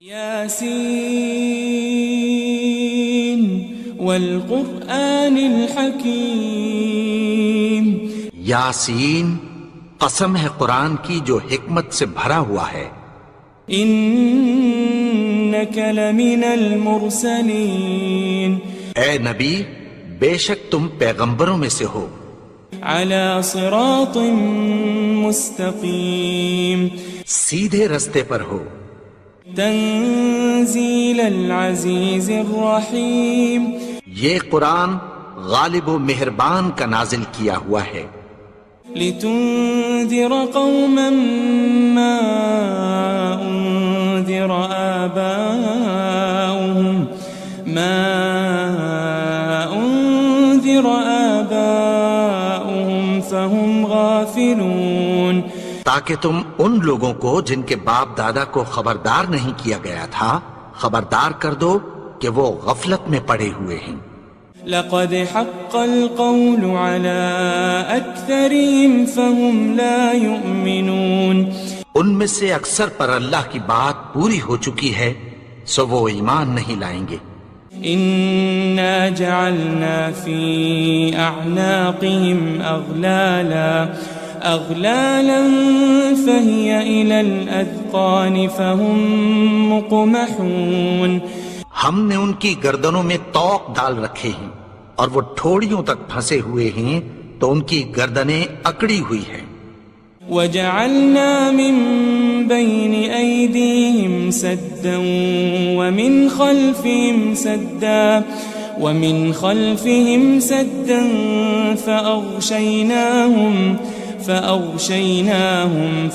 یاسین والقرآن الحکیم، یاسین قسم ہے قرآن کی جو حکمت سے بھرا ہوا ہے۔ انک لمن المرسلین، اے نبی بے شک تم پیغمبروں میں سے ہو، علی صراط مستقیم، سیدھے رستے پر ہو، تنزیل العزیز الرحیم، یہ قرآن غالب و مہربان کا نازل کیا ہوا ہے، لتنذر قوما ما انذر آباؤهم فهم غافلون، تاکہ تم ان لوگوں کو جن کے باپ دادا کو خبردار نہیں کیا گیا تھا خبردار کر دو کہ وہ غفلت میں پڑے ہوئے ہیں۔ لقد حق القول على أكثرهم فهم لا يؤمنون، ان میں سے اکثر پر اللہ کی بات پوری ہو چکی ہے سو وہ ایمان نہیں لائیں گے۔ إنا جعلنا في أعناقهم أغلالا فهي إلى الأذقان فهم مقمحون، ہم نے ان کی گردنوں میں طوق ڈال رکھے ہیں اور وہ ٹھوڑیوں تک پھنسے ہوئے ہیں تو ان کی گردنیں اکڑی ہوئی ہیں۔ وجعلنا من بين أيديهم سدا ومن خلفهم سدا فأغشيناهم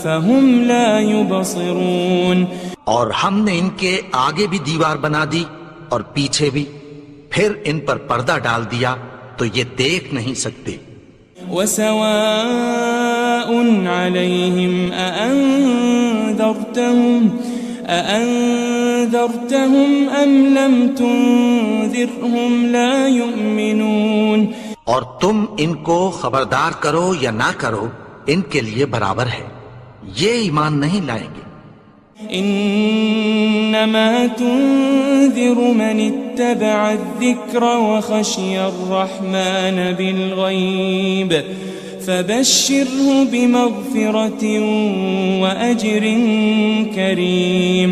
فهم لا يبصرون، اور ہم نے ان کے آگے بھی دیوار بنا دی اور پیچھے بھی، پھر ان پر پردہ ڈال دیا تو یہ دیکھ نہیں سکتے۔ وسواء عليهم أأنذرتهم أم لم تنذرهم لا يؤمنون، اور تم ان کو خبردار کرو یا نہ کرو ان کے لیے برابر ہے، یہ ایمان نہیں لائیں گے۔ انما تنذر من اتبع الذکر وخشی الرحمن بالغیب فبشره بمغفرة وأجر کریم،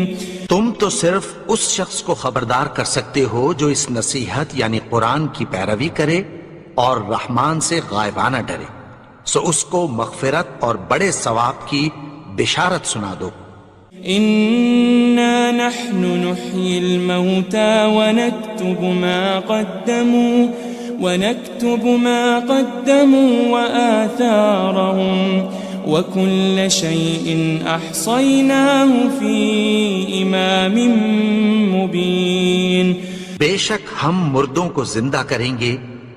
تم تو صرف اس شخص کو خبردار کر سکتے ہو جو اس نصیحت یعنی قرآن کی پیروی کرے اور رحمان سے غائبانہ ڈرے، سو اس کو مغفرت اور بڑے ثواب کی بشارت سنا دو۔ إنا نحن نحيي الموتى ونكتب ما قدموا وآثارهم وكل شيء أحصيناه في إمام مبين، بے شک ہم مردوں کو زندہ کریں گے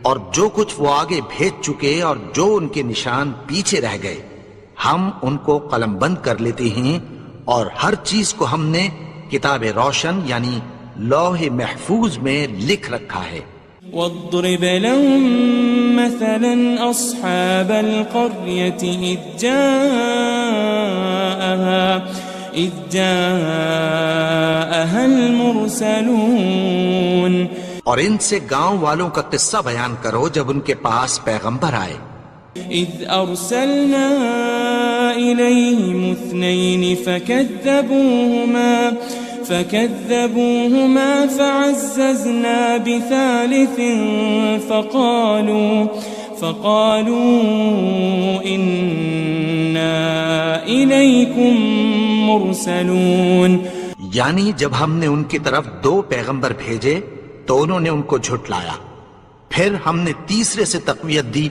اور جو کچھ وہ آگے بھیج چکے اور جو ان کے نشان پیچھے رہ گئے ہم ان کو قلم بند کر لیتے ہیں، اور ہر چیز کو ہم نے کتاب روشن یعنی لوح محفوظ میں لکھ رکھا ہے۔ واضرب لهم مثلا أصحاب القرية إذ جاءها المرسلون، اور ان سے گاؤں والوں کا قصہ بیان کرو جب ان کے پاس پیغمبر آئے۔ إذ أرسلنا إليهم 2 فكذبوهما فعززنا بثالث فقالوا إنا إليكم مرسلون، یعنی جب ہم نے ان کی طرف 2 پیغمبر بھیجے تو انہوں نے ان کو جھٹلایا، پھر ہم نے تیسرے سے تقویت دی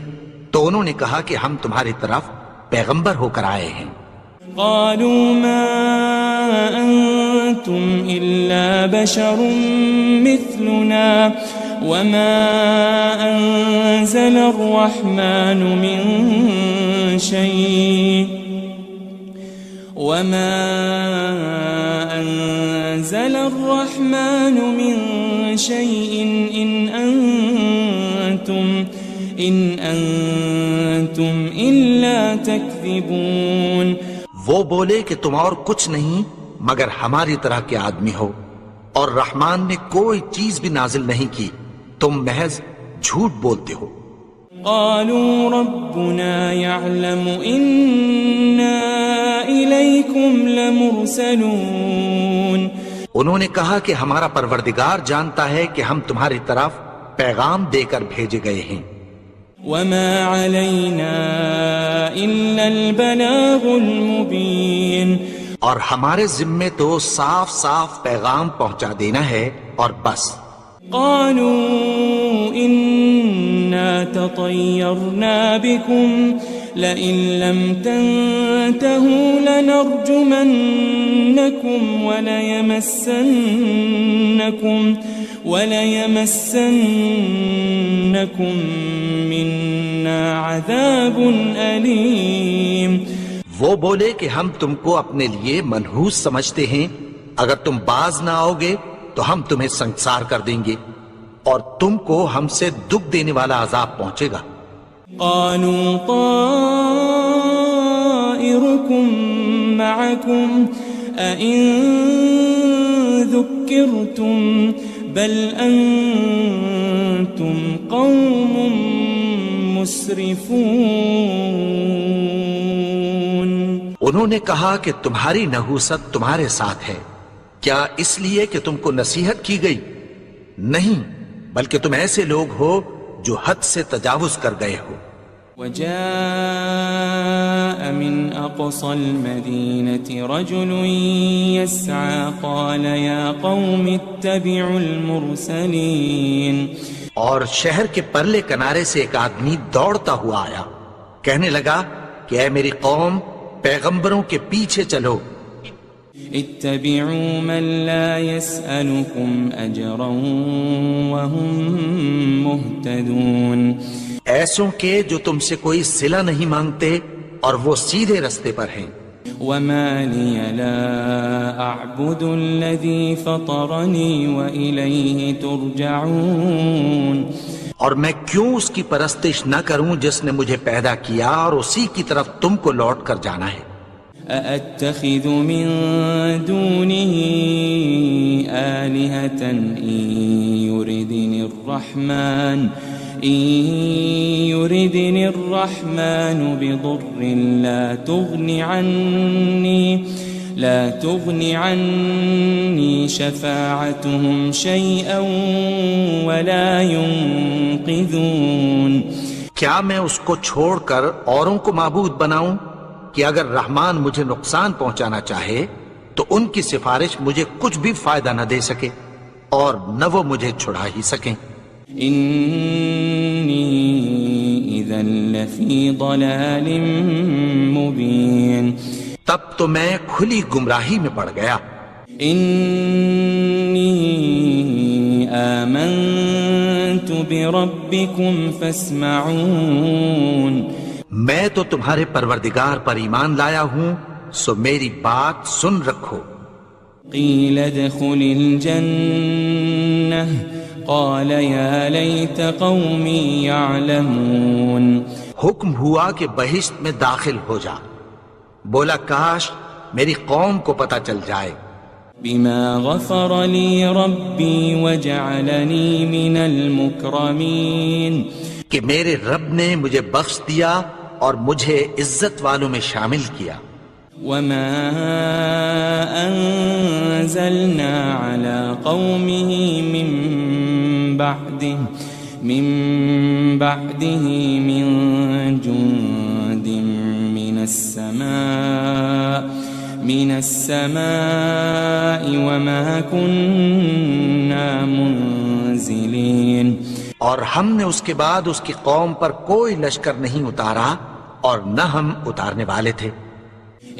تو انہوں نے کہا کہ ہم تمہاری طرف پیغمبر ہو کر آئے ہیں۔ قالوا ما أنتم إلا بشر مثلنا وما أنزل الرحمن من شيء إن أنتم إلا تكذبون، وہ بولے کہ تم اور کچھ نہیں مگر ہماری طرح کے آدمی ہو، اور رحمان نے کوئی چیز بھی نازل نہیں کی، تم محض جھوٹ بولتے ہو۔ قالوا ربنا يعلم إنا إليكم لمرسلون، انہوں نے کہا کہ ہمارا پروردگار جانتا ہے کہ ہم تمہاری طرف پیغام دے کر بھیجے گئے ہیں۔ وما علينا إلا البلاغ المبين، اور ہمارے ذمے تو صاف صاف پیغام پہنچا دینا ہے اور بس۔ قالوا إنا تطيرنا بكم لئن لم تنتهوا لنرجمنكم وليمسنكم منا عذاب أليم۔ وہ بولے کہ ہم تم کو اپنے لیے منحوس سمجھتے ہیں، اگر تم باز نہ آؤ گے تو ہم تمہیں سنگسار کر دیں گے اور تم کو ہم سے دکھ دینے والا عذاب پہنچے گا۔ قالوا طائركم معكم أئن ذكرتم بل أنتم قوم مسرفون۔ انہوں نے کہا کہ تمہاری نحوست تمہارے ساتھ ہے، کیا اس لیے کہ تم کو نصیحت کی گئی؟ نہیں، بلکہ تم ایسے لوگ ہو جو حد سے تجاوز کر گئے ہو۔ وجاء من أقصى المدينة رجل يسعى قال يا قوم اتبعوا المرسلين۔ اور شہر کے پرلے کنارے سے ایک آدمی دوڑتا ہوا آیا، کہنے لگا کہ اے میری قوم، پیغمبروں کے پیچھے چلو۔ اتبعوا من لا يسألكم أجرا وهم مهتدون، ایسوں کے جو تم سے کوئی صلہ نہیں مانگتے اور وہ سیدھے رستے پر ہیں۔ وما لي لا أعبد الذي فطرني وإليه ترجعون، اور میں کیوں اس کی پرستش نہ کروں جس نے مجھے پیدا کیا اور اسی کی طرف تم کو لوٹ کر جانا ہے۔ أأتخذ من دونه آلهة إن يردني الرحمن بضر لا تغني عني شفاعتهم شيئا ولا ينقذون۔ کیا میں اس کو چھوڑ کر اوروں کو معبود بناؤں کہ اگر رحمان مجھے نقصان پہنچانا چاہے تو ان کی سفارش مجھے کچھ بھی فائدہ نہ دے سکے اور نہ وہ مجھے چھڑا ہی سکیں۔ انی اذا لفی ضلال مبین، تب تو میں کھلی گمراہی میں پڑ گیا۔ انی آمنت بربکم فاسمعون، میں تو تمہارے پروردگار پر ایمان لایا ہوں، سو میری بات سن رکھو۔ قیل ادخل الجنہ قال یا لیت قومی یعلمون، حکم ہوا کہ بہشت میں داخل ہو جا، بولا کاش میری قوم کو پتہ چل جائے۔ بما غفر لی ربی وجعلنی من المکرمین، کہ میرے رب نے مجھے بخش دیا اور مجھے عزت والوں میں شامل کیا۔ وما انزلنا على قومه من بعده من جند من السماء وما كنا منزلين، اور ہم نے اس کے بعد اس کی قوم پر کوئی لشکر نہیں اتارا اور نہ ہم اتارنے والے تھے۔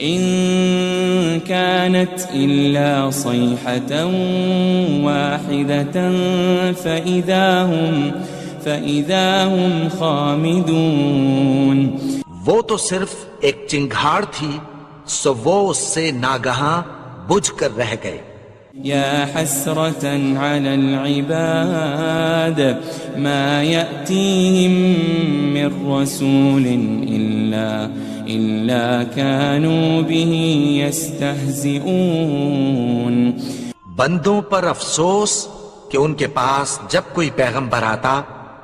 إن كانت إلا صيحة واحدة فإذا هم خامدون، وہ تو صرف ایک چنگھاڑ تھی، سو وہ اس سے ناگہاں بجھ کر رہ گئے۔ يا حسرة على العباد ما يأتيهم من رسول إلا كانوا به يستهزئون بندوں پر افسوس کہ ان کے پاس جب کوئی پیغمبر آتا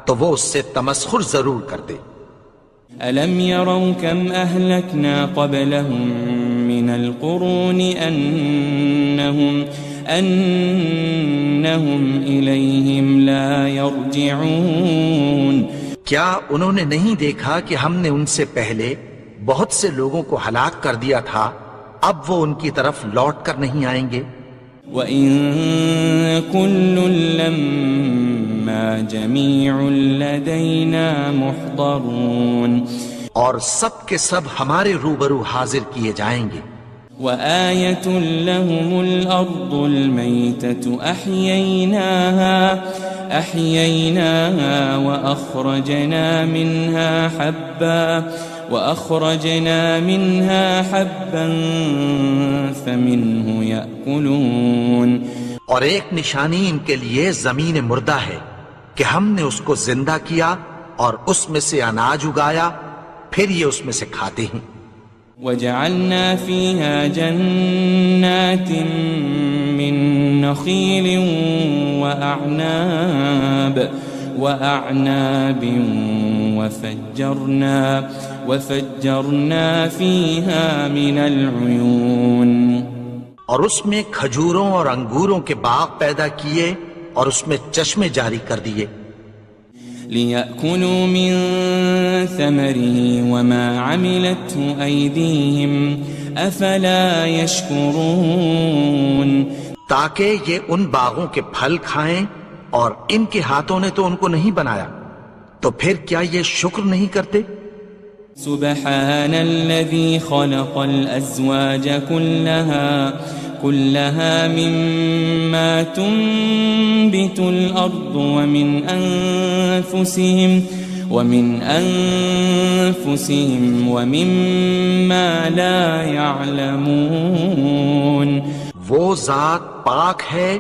تو وہ اس سے تمسخر ضرور کرتے۔ ألم يروا كم أهلكنا قبلهم من القرون أنهم إليهم لا يرجعون کیا انہوں نے نہیں دیکھا کہ ہم نے ان سے پہلے بہت سے لوگوں کو ہلاک کر دیا تھا، اب وہ ان کی طرف لوٹ کر نہیں آئیں گے؟ وَإِن كُلٌّ لَمَّا جَمِيعٌ لَدَيْنَا مُحْضَرُونَ اور سب کے سب ہمارے روبرو حاضر کیے جائیں گے۔ وَآيَةٌ لَهُمُ الْأَرْضُ الْمَيْتَةُ أَحْيَيْنَاهَا وَأَخْرَجْنَا مِنْهَا حَبًّا فَمِنْهُ يَأْكُلُونَ اور ایک نشانی ان کے لیے زمین مردہ ہے کہ ہم نے اس کو زندہ کیا اور اس میں سے اناج اگایا، پھر یہ اس میں سے کھاتے ہیں۔ وَجَعَلْنَا فِيهَا جَنَّاتٍ مِّن نَخِيلٍ وَأَعْنَابٍ وَفَجَّرْنَا فِيهَا مِنَ الْعُيُونِ اور اس میں کھجوروں اور انگوروں کے باغ پیدا کیے اور اس میں چشمے جاری کر دیے۔ لِيَأْكُلُوا مِن ثَمَرِهِ وَمَا عَمِلَتْهُ أَيْدِيهِمْ أَفَلَا يَشْكُرُونَ تاکہ یہ ان باغوں کے پھل کھائیں، اور ان کے ہاتھوں نے تو ان کو نہیں بنایا، تو پھر کیا یہ شکر نہیں کرتے؟ سبحان الذي خلق الأزواج كلها مما تنبت الأرض ومن أنفسهم ومما لا يعلمون وہ ذات پاک ہے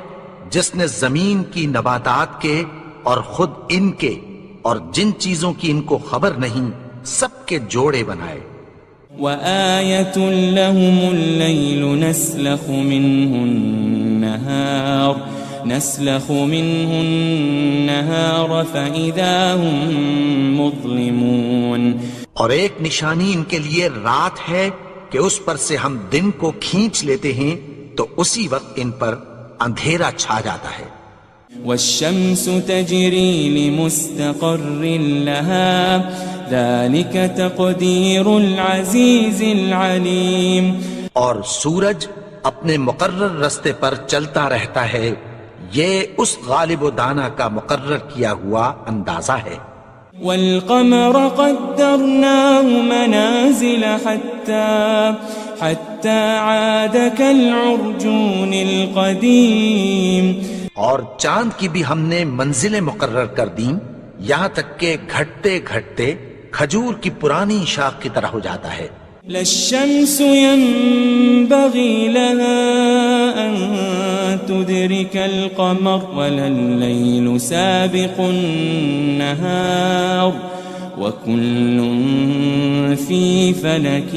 جس نے زمین کی نباتات کے اور خود ان کے اور جن چیزوں کی ان کو خبر نہیں سب کے جوڑے بنائے۔ وَآيَةٌ لَهُمُ اللَّيْلُ نَسْلَخُ مِنْهُ النَّهَارَ فَإِذَا هُمْ مُظْلِمُونَ اور ایک نشانی ان کے لیے رات ہے کہ اس پر سے ہم دن کو کھینچ لیتے ہیں تو اسی وقت ان پر اندھیرا چھا جاتا ہے۔ وَالشَّمْسُ تَجْرِي لِمُسْتَقَرٍّ لَهَا ذَلِكَ تَقْدِيرُ الْعَزِيزِ الْعَلِيمِ اور سورج اپنے مقرر رستے پر چلتا رہتا ہے، یہ اس غالب و دانا کا مقرر کیا ہوا اندازہ ہے۔ وَالْقَمَرَ قَدَّرْنَاهُ مَنَازِلَ حَتَّى عَادَ كَالْعُرْجُونِ الْقَدِيمِ اور چاند کی بھی ہم نے منزلیں مقرر کر دیں، یہاں تک کہ گھٹتے گھٹتے کھجور کی پرانی شاخ کی طرح ہو جاتا ہے۔ لَلشَّمْسُ يَنبَغِي لَهَا أَن تُدْرِكَ الْقَمَرَ وَلَلَّيْلُ سَابِقُ النَّهَارِ وَكُلٌّ فِي فَلَكٍ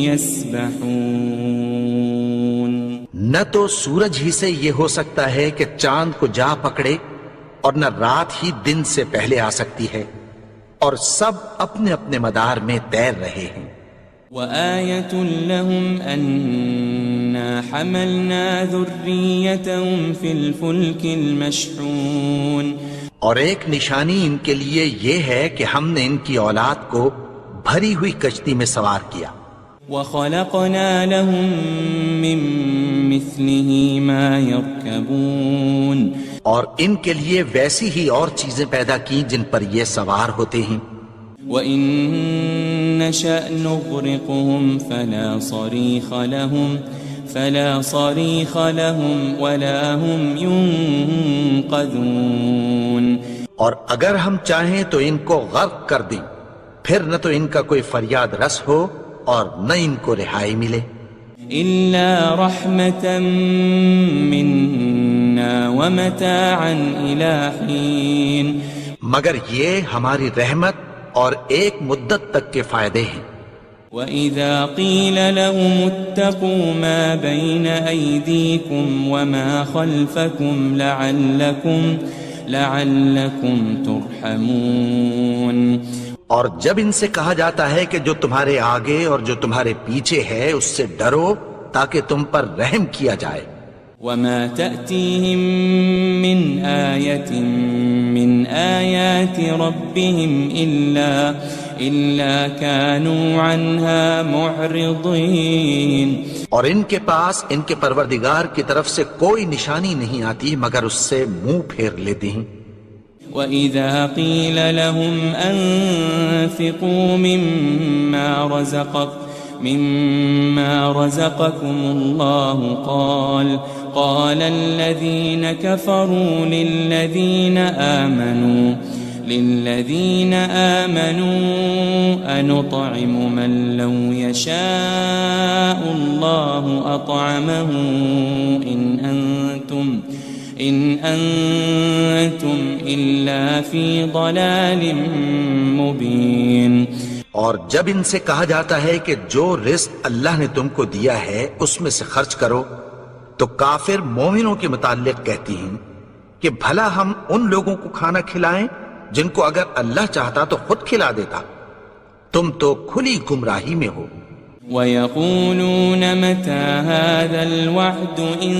يَسْبَحُونَ نہ تو سورج ہی سے یہ ہو سکتا ہے کہ چاند کو جا پکڑے، اور نہ رات ہی دن سے پہلے آ سکتی ہے، اور سب اپنے اپنے مدار میں تیر رہے ہیں۔ وَآيَةٌ لَهُمْ أَنَّا حَمَلْنَا ذُرِّيَّتَهُمْ فِي الْفُلْكِ الْمَشْحُونِ اور ایک نشانی ان کے لیے یہ ہے کہ ہم نے ان کی اولاد کو بھری ہوئی کشتی میں سوار کیا۔ وَخَلَقْنَا لَهُم مِّن مِّثْلِهِ مَا يَرْكَبُونَ اور ان کے لیے ویسی ہی اور چیزیں پیدا کی جن پر یہ سوار ہوتے ہیں۔ وَإِن نَّشَأْ نُغْرِقْهُمْ فَلَا صَرِيخَ لَهُمْ وَلَا هُمْ يُنقَذُونَ اور اگر ہم چاہیں تو ان کو غرق کر دیں، پھر نہ تو ان کا کوئی فریاد رس ہو اور نہ ان کو رہائی ملے۔ إِلَّا رَحْمَةً مِّنَّا وَمَتَاعًا إِلَى حِينٍ مگر یہ ہماری رحمت اور ایک مدت تک کے فائدے ہیں۔ وَإِذَا قِيلَ لَهُمُ اتَّقُوا مَا بَيْنَ أَيْدِيكُمْ وَمَا خَلْفَكُمْ لَعَلَّكُمْ تُرْحَمُونَ اور جب ان سے کہا جاتا ہے کہ جو تمہارے آگے اور جو تمہارے پیچھے ہے اس سے ڈرو تاکہ تم پر رحم کیا جائے. وَمَا تَأْتِيهِم مِّنْ آيَةٍ مِّنْ آيَاتِ رَبِّهِمْ إِلَّا كَانُوا عَنْهَا مُعْرِضِينَ. اور ان کے پاس ان کے پروردگار کی طرف سے کوئی نشانی نہیں آتی مگر اس سے منہ پھیر لیتے ہیں. وَإِذَا قِيلَ لَهُمْ أَنفِقُوا مِمَّا رَزَقَكُمُ اللَّهُ قَالَ الَّذِينَ كَفَرُوا لِلَّذِينَ آمَنُوا أَنُطْعِمُ مَن لَّوْ يَشَاءُ اللَّهُ أَطْعَمَهُ إِنْ أَنْتُمْ إِلَّا فِي ضَلَالٍ مُبِينٍ. اور جب ان سے کہا جاتا ہے کہ جو رزق اللہ نے تم کو دیا ہے اس میں سے خرچ کرو تو کافر مومنوں کے متعلق کہتی ہیں کہ بھلا ہم ان لوگوں کو کھانا کھلائیں جن کو اگر اللہ چاہتا تو خود کھلا دیتا. تم تو کھلی گمراہی میں ہو. وَيَقُولُونَ مَتَى هَذَا الْوَعْدُ إِن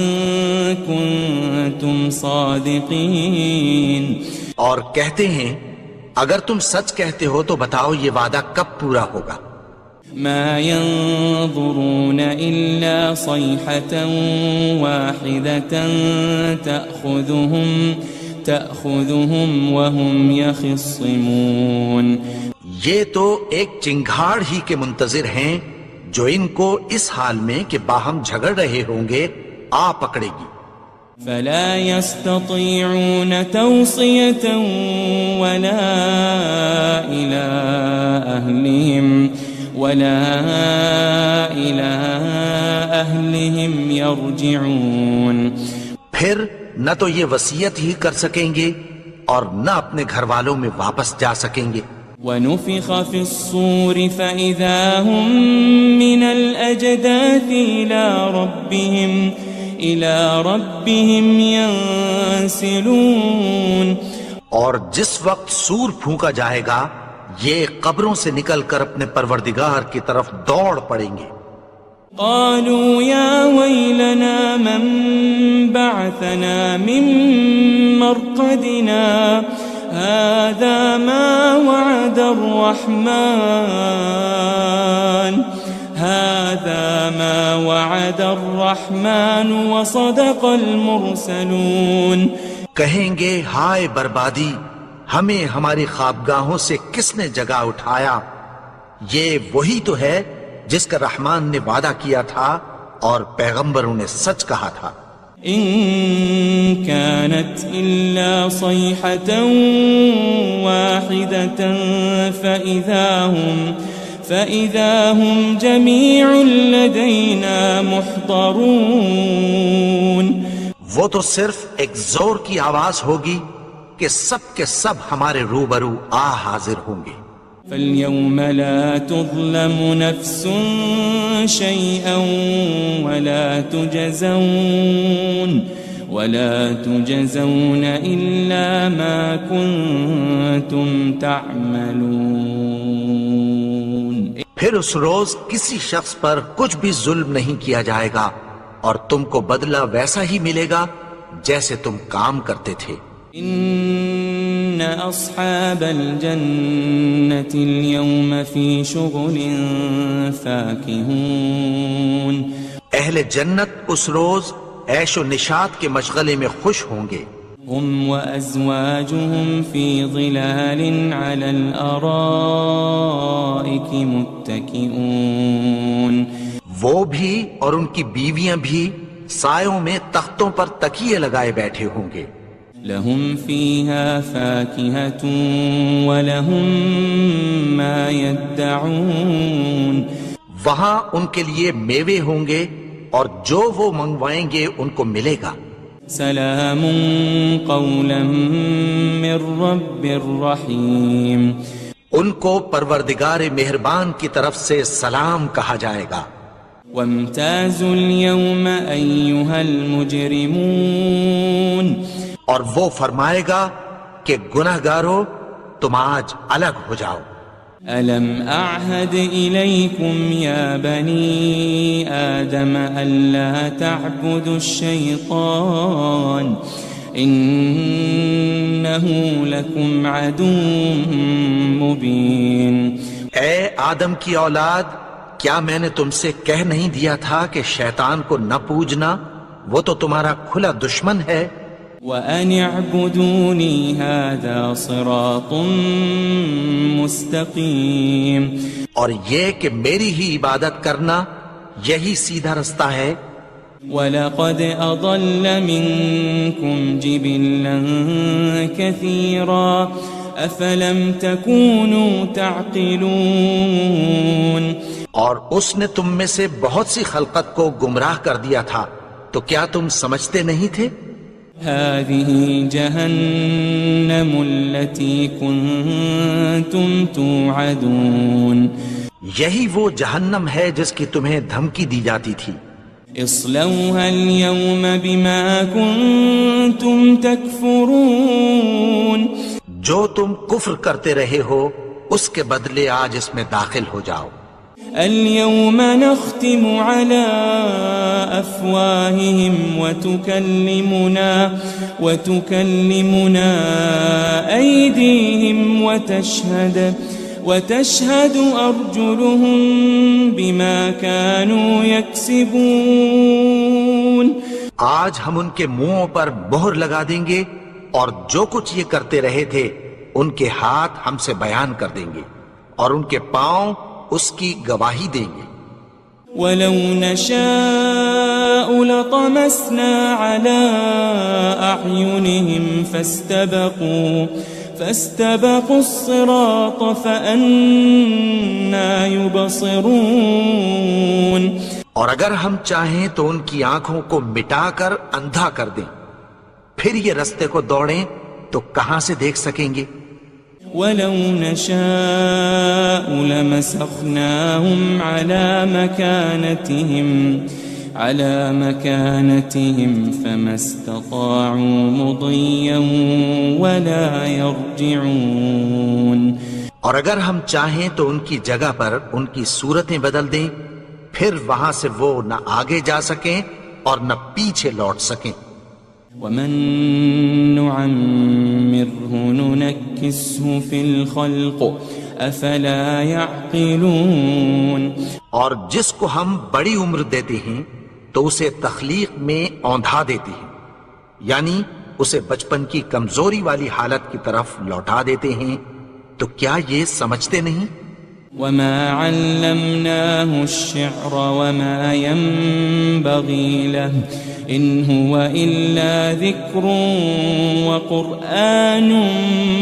كُنتُمْ صَادِقِينَ. اور کہتے ہیں اگر تم سچ کہتے ہو تو بتاؤ یہ وعدہ کب پورا ہوگا. مَا يَنظُرُونَ إِلَّا صَيْحَةً وَاحِدَةً تَأْخُذُهُمْ وَهُمْ يَخِصِّمُونَ. یہ تو ایک چنگھاڑ ہی کے منتظر ہیں جو ان کو اس حال میں کہ باہم جھگڑ رہے ہوں گے آ پکڑے گی. فلا يستطيعون توصية ولا إلى أهلهم يرجعون. پھر نہ تو یہ وصیت ہی کر سکیں گے اور نہ اپنے گھر والوں میں واپس جا سکیں گے. وَنُفِخَ فِي الصُّورِ فَإِذَا هُم مِّنَ الْأَجْدَاثِ إِلَى رَبِّهِمْ يَنسِلُونَ. اور جس وقت سور پھونکا جائے گا یہ قبروں سے نکل کر اپنے پروردگار کی طرف دوڑ پڑیں گے. قالوا يا ويلنا من بعثنا من مرقدنا هذا ما وعد الرحمن وصدق المرسلون. کہیں گے ہائے بربادی ہمیں ہماری خوابگاہوں سے کس نے جگا اٹھایا. یہ وہی تو ہے جس کا رحمان نے وعدہ کیا تھا اور پیغمبروں نے سچ کہا تھا. ان كانت الا صيحة واحدة فإذا هم جميع لدينا محضرون. وہ تو صرف ایک زور کی آواز ہوگی کہ سب کے سب ہمارے روبرو حاضر ہوں گے. فَالْيَوْمَ لَا تُظْلَمُ نَفْسٌ شَيْئًا وَلَا تُجَزَوْنَ إِلَّا مَا كُنتُمْ تَعْمَلُونَ. پھر اس روز کسی شخص پر کچھ بھی ظلم نہیں کیا جائے گا اور تم کو بدلہ ویسا ہی ملے گا جیسے تم کام کرتے تھے. ان اصحاب الجنة اليوم في شغل فاكهون. اہل جنت اس روز عیش و نشاط کے مشغلے میں خوش ہوں گے. هم وازواجهم في ظلال على الارائك متكئون. وہ بھی اور ان کی بیویاں بھی سایوں میں تختوں پر تکیے لگائے بیٹھے ہوں گے. لهم فيها فاكهة ولهم ما يدعون. وہاں ان کے لیے میوے ہوں گے اور جو وہ منگوائیں گے ان کو ملے گا. سلام قولا من رب الرحیم. ان کو پروردگار مہربان کی طرف سے سلام کہا جائے گا. وامتازوا اليوم أيها المجرمون اور وہ فرمائے گا کہ گنہگارو تم آج الگ ہو جاؤ. ألم أعهد إليكم يا بني آدم ألا تعبدوا الشيطان إنه لكم عدو مبين. اے آدم کی اولاد، کیا میں نے تم سے کہہ نہیں دیا تھا کہ شیطان کو نہ پوجنا، وہ تو تمہارا کھلا دشمن ہے. وَأَنِ اعْبُدُونِي هَذَا صِرَاطٌ مُسْتَقِيمٌ. اور یہ کہ میری ہی عبادت کرنا یہی سیدھا رستہ ہے. وَلَقَدْ أَضَلَّ مِنكُمْ جِبِلًّا كَثِيرًا أَفَلَمْ تَكُونُوا تَعْقِلُونَ. اور اس نے تم میں سے بہت سی خلقت کو گمراہ کر دیا تھا، تو کیا تم سمجھتے نہیں تھے؟ هذه جهنم التي كنتم توعدون. یہی وہ جہنم ہے جس کی تمہیں دھمکی دی جاتی تھی. اصلوها اليوم بما كنتم تكفرون. جو تم کفر کرتے رہے ہو اس کے بدلے آج اس میں داخل ہو جاؤ. اليوم نختم على أفواههم وتكلمنا أيديهم وتشهد أرجلهم بما كانوا يكسبون. آج ہم ان کے منہوں پر مہر لگا دیں گے اور جو کچھ یہ کرتے رہے تھے ان کے ہاتھ ہم سے بیان کر دیں گے اور ان کے پاؤں اس کی گواہی دیں گے. وَلَوْ نَشَاءُ لَطَمَسْنَا عَلَىٰ أَعْيُنِهِمْ فَاسْتَبَقُوا الصِّرَاطَ فَأَنَّىٰ يُبْصِرُونَ. اور اگر ہم چاہیں تو ان کی آنکھوں کو مٹا کر اندھا کر دیں، پھر یہ رستے کو دوڑیں تو کہاں سے دیکھ سکیں گے. وَلَوْ نَشَاءُ لَمَسَخْنَاهُمْ عَلَى مَكَانَتِهِمْ فَمَا اسْتَطَاعُوا مُضِيًّا وَلَا يَرْجِعُونَ. اور اگر ہم چاہیں تو ان کی جگہ پر ان کی صورتیں بدل دیں، پھر وہاں سے وہ نہ آگے جا سکیں اور نہ پیچھے لوٹ سکیں. وَمَن نُعَمِّرْهُ نُنَكِّسْهُ فِي الْخَلْقِ أَفَلَا يَعْقِلُونَ. اور جس کو ہم بڑی عمر دیتے ہیں تو اسے تخلیق میں اوندھا دیتے ہیں، یعنی اسے بچپن کی کمزوری والی حالت کی طرف لوٹا دیتے ہیں. تو کیا یہ سمجھتے نہیں؟ وَمَا عَلَّمْنَاهُ الشِّعْرَ وَمَا يَنبَغِي لَهُ إِنْ هُوَ إِلَّا ذِكْرٌ وَقُرْآنٌ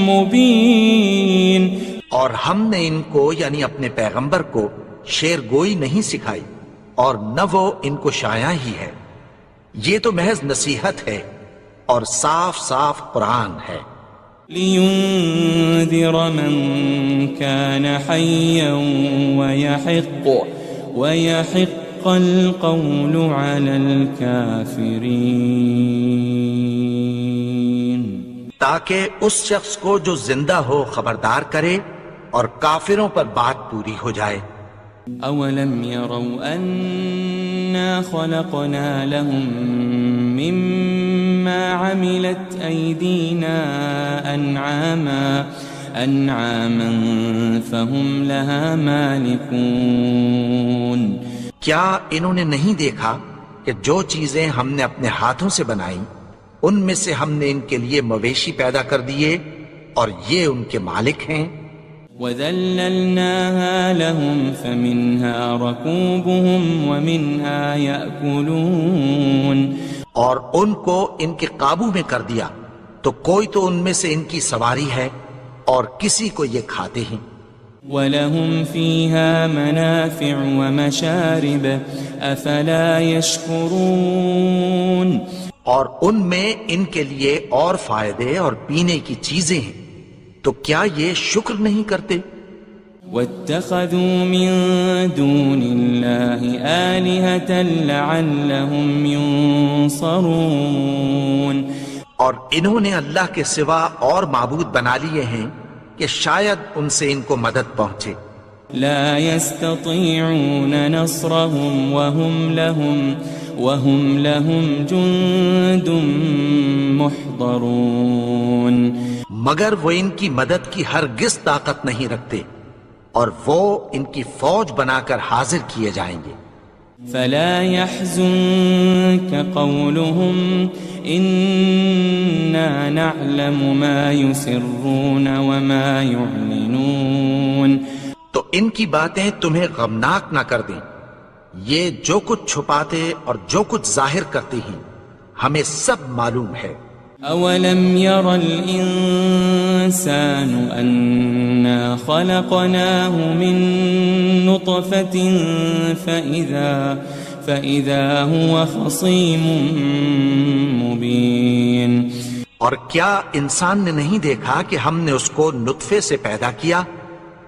مُبِينٌ. اور ہم نے ان کو یعنی اپنے پیغمبر کو شعر گوئی نہیں سکھائی اور نہ وہ ان کو شایع ہی ہے. یہ تو محض نصیحت ہے اور صاف صاف قرآن ہے. لِيُنذِرَ مَن كَانَ حَيًّا وَيَحِقَّ الْقَوْلُ عَلَى الْكَافِرِينَ. تاکہ اس شخص کو جو زندہ ہو خبردار کرے اور کافروں پر بات پوری ہو جائے. أَوَلَمْ يَرَوْا أَنَّا خَلَقْنَا لَهُم مِّمَّا عَمِلَتْ أَيْدِينَا أَنْعَامًا فَهُمْ لَهَا مَالِكُونَ. کیا انہوں نے نہیں دیکھا کہ جو چیزیں ہم نے اپنے ہاتھوں سے بنائیں ان میں سے ہم نے ان کے لیے مویشی پیدا کر دیے اور یہ ان کے مالک ہیں. وَذَلَّلْنَاهَا لَهُمْ فَمِنْهَا رَكُوبُهُمْ وَمِنْهَا يَأْكُلُونَ. اور ان کو ان کے قابو میں کر دیا تو کوئی تو ان میں سے ان کی سواری ہے اور کسی کو یہ کھاتے ہیں. وَلَهُمْ فِيهَا مَنَافِعُ وَمَشَارِبُ أَفَلَا يَشْكُرُونَ. اور ان میں ان کے لیے اور فائدے اور پینے کی چیزیں ہیں، تو کیا یہ شکر نہیں کرتے؟ واتخذوا من دون الله آلهة لعلهم ينصرون اور انہوں نے اللہ کے سوا اور معبود بنا لیے ہیں کہ شاید ان سے ان کو مدد پہنچے. لا يستطيعون نصرهم وهم لهم جند محضرون مگر وہ ان کی مدد کی ہرگز طاقت نہیں رکھتے اور وہ ان کی فوج بنا کر حاضر کیے جائیں گے. فلا يحزنك قولهم إنا نعلم ما يسرون وما يعلنون تو ان کی باتیں تمہیں غمناک نہ کر دیں. یہ جو کچھ چھپاتے اور جو کچھ ظاہر کرتے ہیں ہمیں سب معلوم ہے. أولم ير الإنسان أنا خلقناه من نطفة فإذا هو خصيم مبين اور کیا انسان نے نہیں دیکھا کہ ہم نے اس کو نطفے سے پیدا کیا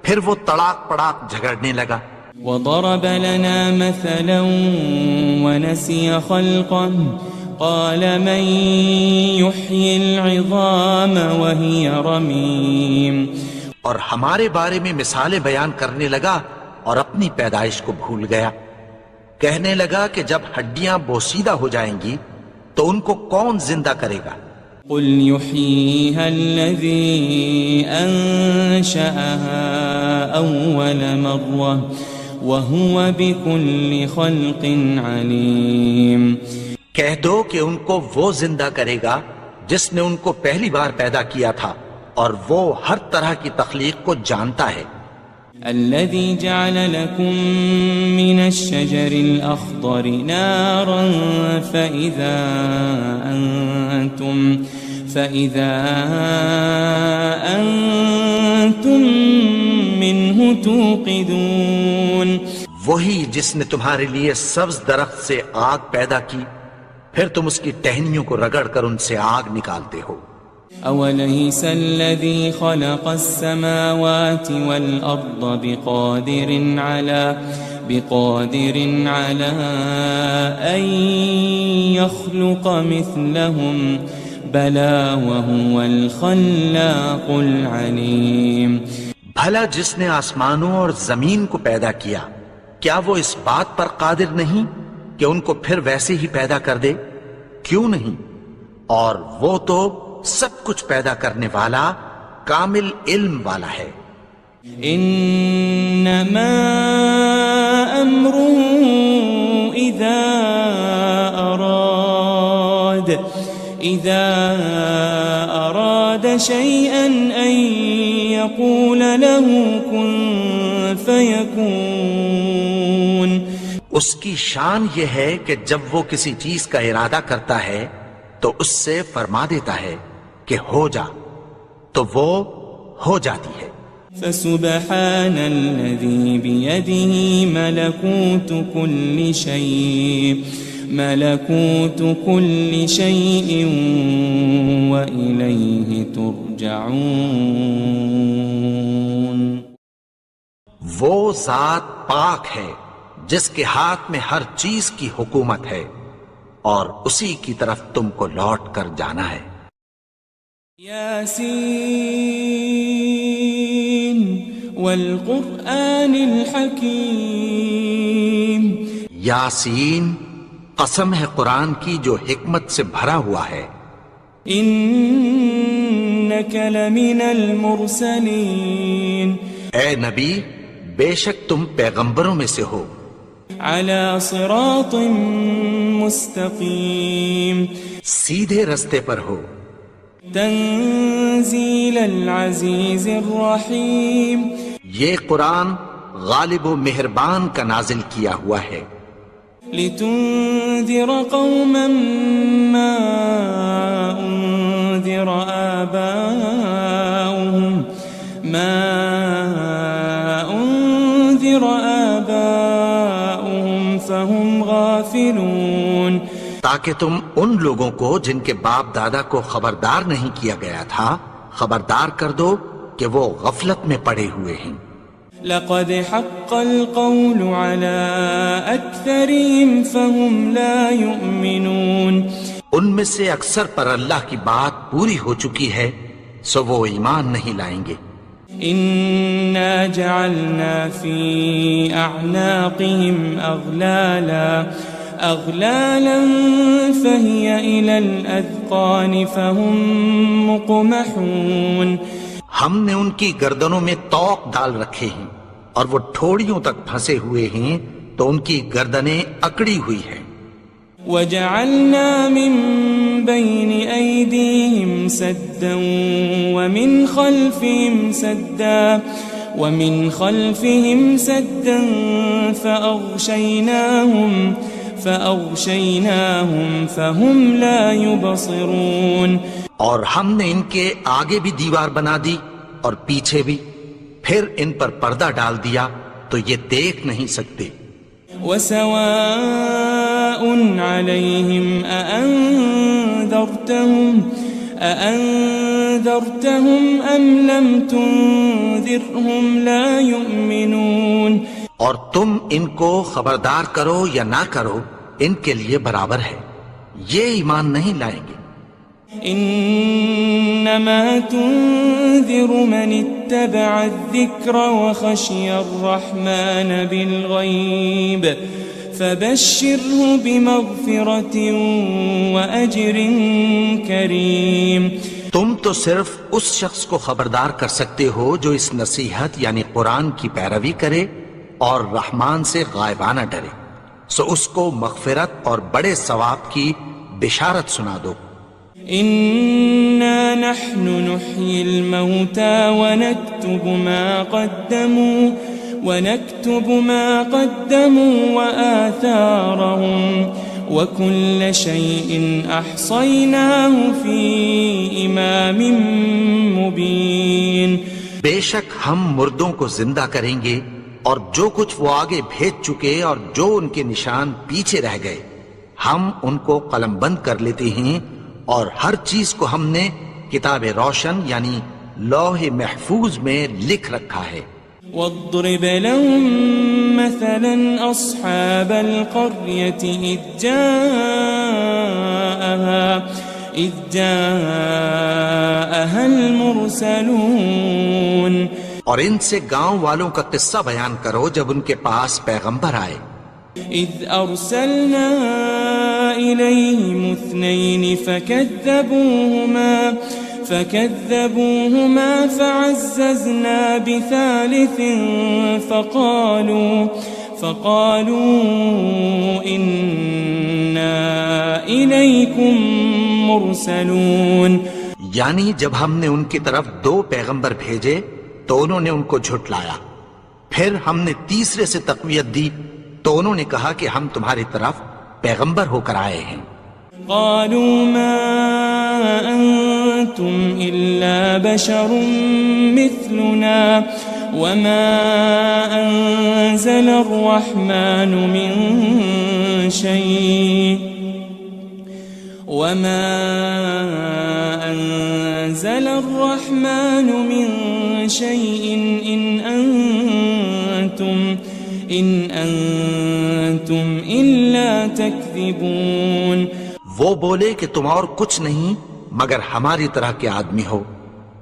پھر وہ تڑاک پڑاک جھگڑنے لگا. وضرب لنا مثلا ونسي خلقه قال من يحيي العظام وهي رميم اور ہمارے بارے میں مثالیں بیان کرنے لگا اور اپنی پیدائش کو بھول گیا. کہنے لگا کہ جب ہڈیاں بوسیدہ ہو جائیں گی تو ان کو کون زندہ کرے گا. قل يحييها الذي أنشأها أول مرة وهو بكل خلق عليم کہہ دو کہ ان کو وہ زندہ کرے گا جس نے ان کو پہلی بار پیدا کیا تھا اور وہ ہر طرح کی تخلیق کو جانتا ہے. الذي جعل لكم من الشجر الأخضر نارا فإذا أنتم منه توقدون وہی جس نے تمہارے لیے سبز درخت سے آگ پیدا کی پھر تم اس کی ٹہنیوں کو رگڑ کر ان سے آگ نکالتے ہو. أوليس الذي خلق السماوات والأرض بقادر على أن يخلق مثلهم بلى وهو الخلاق العليم بھلا جس نے آسمانوں اور زمین کو پیدا کیا کیا وہ اس بات پر قادر نہیں کہ ان کو پھر ویسے ہی پیدا کر دے؟ کیوں نہیں؟ اور وہ تو سب کچھ پیدا کرنے والا کامل علم والا ہے. انما امره اذا اراد شيئا ان يقول له كن فيكون اس کی شان یہ ہے کہ جب وہ کسی چیز کا ارادہ کرتا ہے تو اس سے فرما دیتا ہے کہ ہو جا تو وہ ہو جاتی ہے. فسبحان الذي بيده ملكوت كل شيء وإليه ترجعون وہ ذات پاک ہے جس کے ہاتھ میں ہر چیز کی حکومت ہے اور اسی کی طرف تم کو لوٹ کر جانا ہے. یاسین والقرآن الحکیم یاسین قسم ہے قرآن کی جو حکمت سے بھرا ہوا ہے. انک لمن المرسلین اے نبی بے شک تم پیغمبروں میں سے ہو. علی صراط مستقیم سیدھے رستے پر ہو. تنزیل العزیز الرحیم یہ قرآن غالب و مہربان کا نازل کیا ہوا ہے. لتنذر قوما ما انذر آباؤهم فهم غافلون تاکہ تم ان لوگوں کو جن کے باپ دادا کو خبردار نہیں کیا گیا تھا خبردار کر دو کہ وہ غفلت میں پڑے ہوئے ہیں. لقد حق القول على أكثرهم فهم لا يؤمنون ان میں سے اکثر پر اللہ کی بات پوری ہو چکی ہے سو وہ ایمان نہیں لائیں گے. إنا جعلنا في أعناقهم أغلالا فهي إلى الأذقان فهم مقمحون. ہم نے ان کی گردنوں میں طوق ڈال رکھے ہیں اور وہ ٹھوڑیوں تک پھنسے ہوئے ہیں تو ان کی گردنیں اکڑی ہوئی ہیں. وجعلنا من بين أيديهم سدا ومن خلفهم سدا فأغشيناهم فهم لا يبصرون. اور ہم نے ان کے آگے بھی دیوار بنا دی اور پیچھے بھی، پھر ان پر پردہ ڈال دیا تو یہ دیکھ نہیں سکتے. وسواء عليهم أأنذرتهم أم لم تنذرهم لا يؤمنون. اور تم ان کو خبردار کرو یا نہ کرو ان کے لیے برابر ہے، یہ ایمان نہیں لائیں گے. إنما تنذر من اتبع الذكر وخشي الرحمن بالغيب فبشره بمغفرة وأجر كريم. تم تو صرف اس شخص کو خبردار کر سکتے ہو جو اس نصیحت یعنی قرآن کی پیروی کرے اور رحمان سے غائبانہ ڈرے، سو اس کو مغفرت اور بڑے ثواب کی بشارت سنا دو. إنا نحن نحيي الموتى ونكتب ما قدموا وآثارهم وكل شيء أحصيناه في إمام مبين. بے شک ہم مردوں کو زندہ کریں گے اور جو کچھ وہ آگے بھیج چکے اور جو ان کے نشان پیچھے رہ گئے ہم ان کو قلم بند کر لیتے ہیں، اور ہر چیز کو ہم نے کتاب روشن یعنی لوح محفوظ میں لکھ رکھا ہے. واضرب لهم مثلا أصحاب القرية إذ جاءها المرسلون. اور ان سے گاؤں والوں کا قصہ بیان کرو جب ان کے پاس پیغمبر آئے. إذ أرسلنا إليهم 2 فكذبوهما فعززنا بثالث فقالوا إنا إليكم مرسلون. یعنی جب ہم نے ان کی طرف 2 پیغمبر بھیجے تو انہوں نے ان کو جھٹلایا، پھر ہم نے تیسرے سے تقویت دی تو انہوں نے کہا کہ ہم تمہاری طرف پیغمبر ہو کر آئے ہیں. قالوا ما أنتم إلا بشر مثلنا وما أنزل الرحمن من شيء إن أنتم إلا تكذبون. وہ بولے کہ تم اور کچھ نہیں مگر ہماری طرح کے آدمی ہو،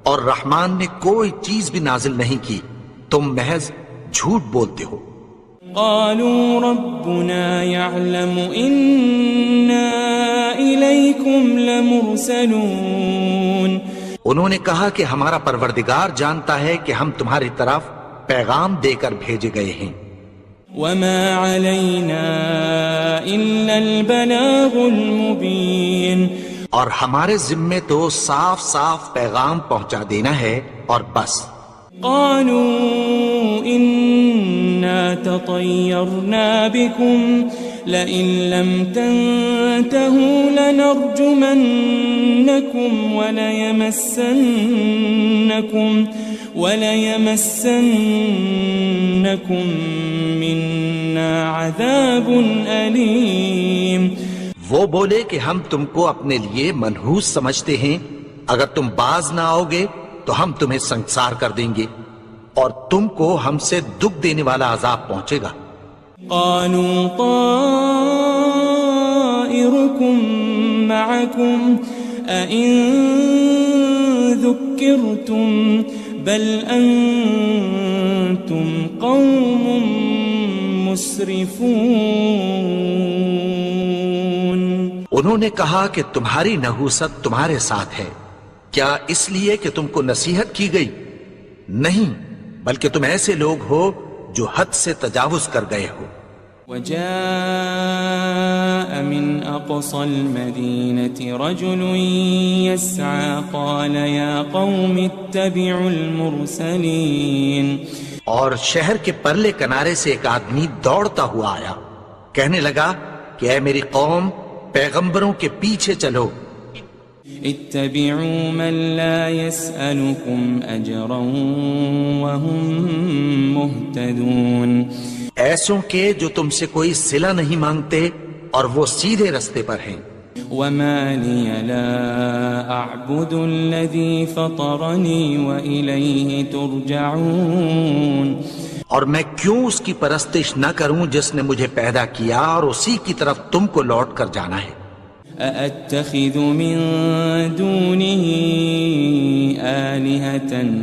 اور رحمان نے کوئی چیز بھی نازل نہیں کی، تم محض جھوٹ بولتے ہو. قالوا ربنا يعلم إنا إليكم لمرسلون. انہوں نے کہا کہ ہمارا پروردگار جانتا ہے کہ ہم تمہاری طرف پیغام دے کر بھیجے گئے ہیں. وما علينا إلا البلاغ المبين. اور ہمارے ذمے تو صاف صاف پیغام پہنچا دینا ہے اور بس. قالوا إنا تطيرنا بكم لئن لم تنتهوا لنرجمنكم وليمسنكم منا عذاب أليم. وہ بولے کہ ہم تم کو اپنے لیے منحوس سمجھتے ہیں، اگر تم باز نہ آؤ گے تو ہم تمہیں سنسار کر دیں گے، اور تم کو ہم سے دکھ دینے والا عذاب پہنچے گا۔ قالوا طائركم معكم أئن ذكرتم بل أنتم قوم مسرفون۔ انہوں نے کہا کہ تمہاری نحوست تمہارے ساتھ ہے، کیا اس لیے کہ تم کو نصیحت کی گئی؟ نہیں، بلکہ تم ایسے لوگ ہو جو حد سے تجاوز کر گئے ہو۔ وجاء من أقصى المدينة رجل يسعى قال يا قوم اتبعوا المرسلين۔ اور شہر کے پرلے کنارے سے ایک آدمی دوڑتا ہوا آیا، کہنے لگا کہ اے میری قوم، پیغمبروں کے پیچھے چلو۔ اتبعوا من لا يسألكم أجرا وهم مهتدون۔ ایسوں کے جو تم سے کوئی صلہ نہیں مانگتے اور وہ سیدھے رستے پر ہیں۔ وما لي لا أعبد الذي فطرني وإليه ترجعون۔ اور میں کیوں اس کی پرستش نہ کروں جس نے مجھے پیدا کیا اور اسی کی طرف تم کو لوٹ کر جانا ہے۔ أأتخذ من دونه آلهة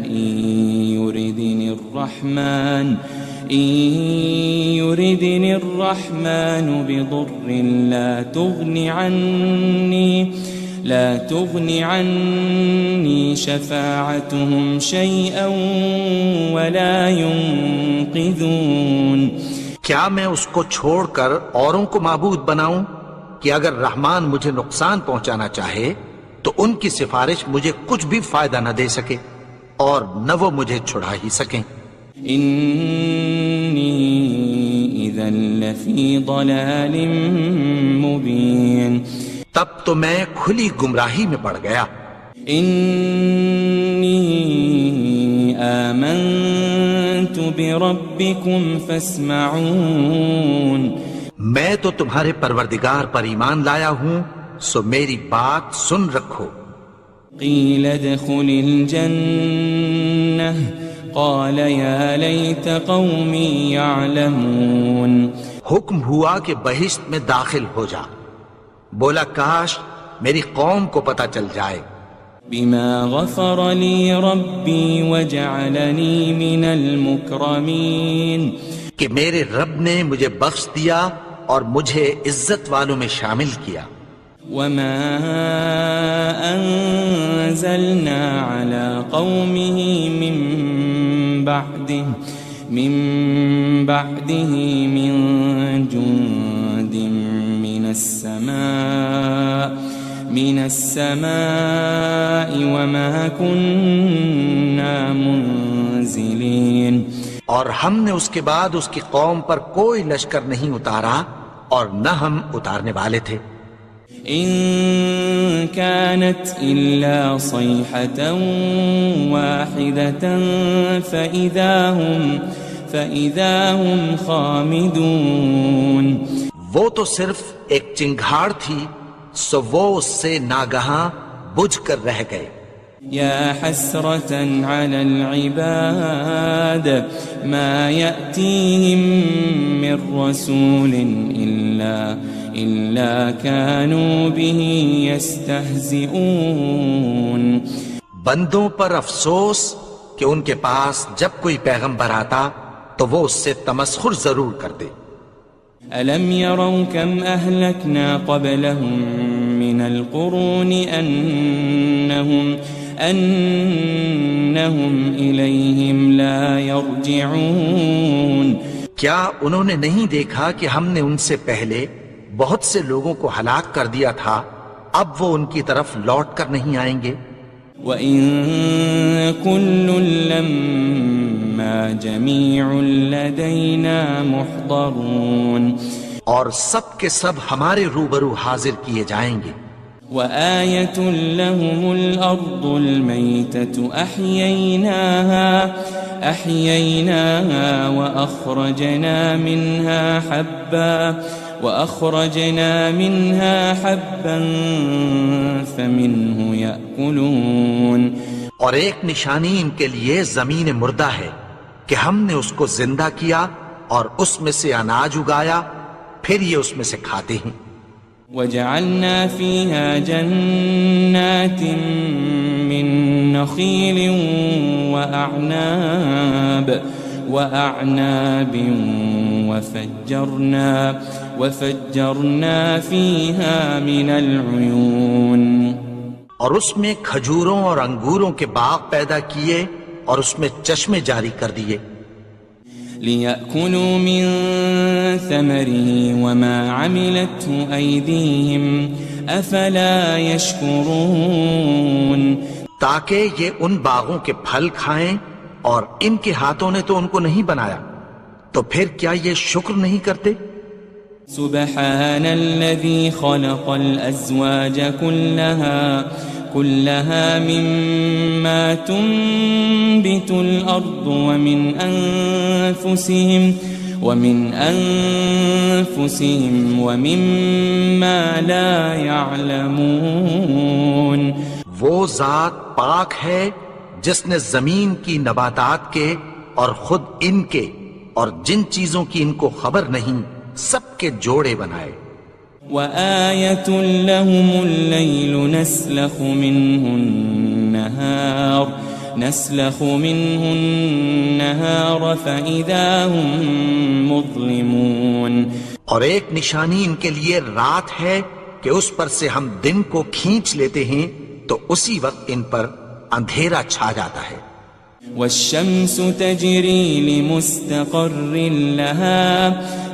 إن يردني الرحمن بضر لا تغن عني شفاعتهم شيئا ولا ينقذون۔ کیا میں اس کو چھوڑ کر اوروں کو معبود بناؤں کہ اگر رحمان مجھے نقصان پہنچانا چاہے تو ان کی سفارش مجھے کچھ بھی فائدہ نہ دے سکے اور نہ وہ مجھے چھڑا ہی سکیں۔ إني إذا لفي ضلال مبين۔ تب تو میں کھلی گمراہی میں پڑ گیا۔ إني آمنت بربكم فاسمعون۔ میں تو تمہارے پروردگار پر ایمان لایا ہوں، سو میری بات سن رکھو۔ قيل ادخل الجنة قال يا ليت قومي يعلمون۔ حکم ہوا کہ بہشت میں داخل ہو جا، بولا کاش میری قوم کو پتہ چل جائے۔ بما غفر لي ربي وجعلني من المكرمين۔ کہ میرے رب نے مجھے بخش دیا اور مجھے عزت والوں میں شامل کیا۔ وما أنزلنا على قومه من بعده من جند من السماء وما كنا منزلين۔ اور ہم نے اس کے بعد اس کی قوم پر کوئی لشکر نہیں اتارا اور نہ ہم اتارنے والے تھے۔ إن كانت إلا صيحة واحدة فإذا هم خامدون۔ وہ تو صرف ایک چنگھاڑ تھی، سو وہ اس سے ناگہاں بجھ کر رہ گئے۔ يا حسرة على العباد ما يأتيهم من رسول إلا كانوا به يستهزئون۔ بندوں پر افسوس کہ ان کے پاس جب کوئی پیغمبر آتا تو وہ اس سے تمسخر ضرور کرتے۔ ألم يروا كم أهلكنا قبلهم من القرون أنهم إليهم لا يرجعون۔ کیا انہوں نے نہیں دیکھا کہ ہم نے ان سے پہلے بہت سے لوگوں کو ہلاک کر دیا تھا، اب وہ ان کی طرف لوٹ کر نہیں آئیں گے۔ وَإِن كُلٌّ لَمَّا جَمِيعٌ لَدَيْنَا مُحْضَرُونَ۔ اور سب کے سب ہمارے روبرو حاضر کیے جائیں گے۔ وآية لهم الأرض الميتة أحييناها وأخرجنا منها حبا فمنه يأكلون۔ اور ایک نشانی ان کے لیے زمین مردہ ہے، کہ ہم نے اس کو زندہ کیا اور اس میں سے اناج اگایا، پھر یہ اس میں سے کھاتے ہیں۔ وجعلنا فيها جنات من نخيل وأعناب وفجرنا فيها من العيون، اور اس میں کھجوروں اور انگوروں کے باغ پیدا کیے اور اس میں چشمے جاری کر دیے، ليأكلوا من ثمره وما عملته أيديهم أفلا يشكرون، تاکہ یہ ان باغوں کے پھل کھائیں اور ان کے ہاتھوں نے تو ان کو نہیں بنایا، تو پھر کیا یہ شکر نہیں کرتے؟ سبحان الذي خلق الأزواج كلها مما تنبت الأرض ومن أنفسهم ومما لا يعلمون، وہ ذات پاک ہے جس نے زمین کی نباتات کے اور خود ان کے اور جن چیزوں کی ان کو خبر نہیں سب کے جوڑے بنائے۔ وآية لهم الليل نسلخ منه النهار فإذا هم مظلمون، اور ایک نشانی ان کے لیے رات ہے کہ اس پر سے ہم دن کو کھینچ لیتے ہیں تو اسی وقت ان پر اندھیرا چھا جاتا ہے۔ والشمس تجري لمستقر لها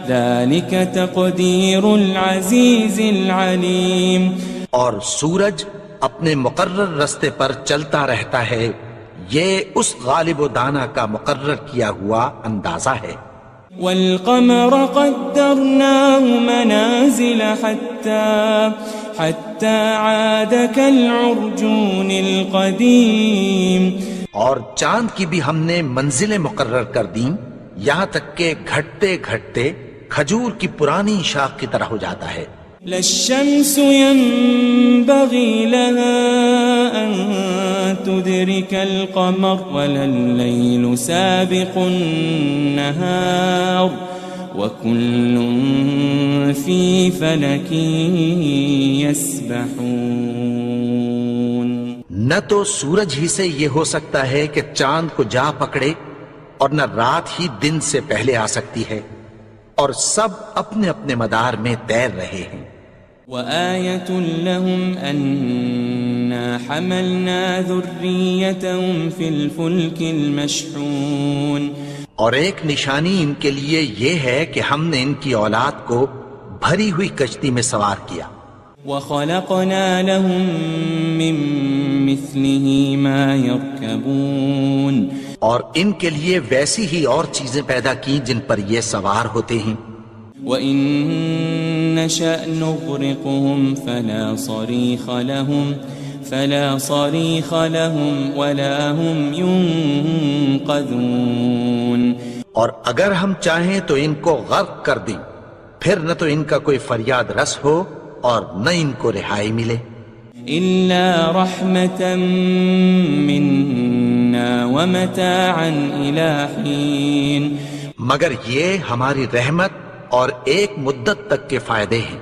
ذلك تقدير العزيز العليم، اور سورج اپنے مقرر رستے پر چلتا رہتا ہے، یہ اس غالب و دانا کا مقرر کیا ہوا اندازہ ہے۔ والقمر قدرناه منازل حتى عاد كالعرجون القديم، اور چاند کی بھی ہم نے منزلیں مقرر کر دیں یہاں تک کہ گھٹتے گھٹتے کھجور کی پرانی شاخ کی طرح ہو جاتا ہے۔ لا الشمس ينبغي لها أن تدرك القمر ولا الليل سابق النهار وكل في فلك يسبحون، نہ تو سورج ہی سے یہ ہو سکتا ہے کہ چاند کو جا پکڑے اور نہ رات ہی دن سے پہلے آ سکتی ہے، اور سب اپنے اپنے مدار میں تیر رہے ہیں۔ وآية لهم أنا حملنا ذريتهم في الفلك المشحون، اور ایک نشانی ان کے لیے یہ ہے کہ ہم نے ان کی اولاد کو بھری ہوئی کشتی میں سوار کیا۔ وخلقنا لهم من مثله ما يركبون، اور ان کے لیے ویسی ہی اور چیزیں پیدا کی جن پر یہ سوار ہوتے ہیں۔ وَإِن نَّشَأْ نُغْرِقْهُمْ فَلَا صَرِيخَ لَهُمْ وَلَا هُمْ يُنقَذُونَ، اور اگر ہم چاہیں تو ان کو غرق کر دیں، پھر نہ تو ان کا کوئی فریاد رس ہو اور نہ ان کو رہائی ملے۔ إِلَّا رَحْمَةً مِّنَّا وَمَتَاعًا إِلَىٰ حِينٍ، مگر یہ ہماری رحمت اور ایک مدت تک کے فائدے ہیں۔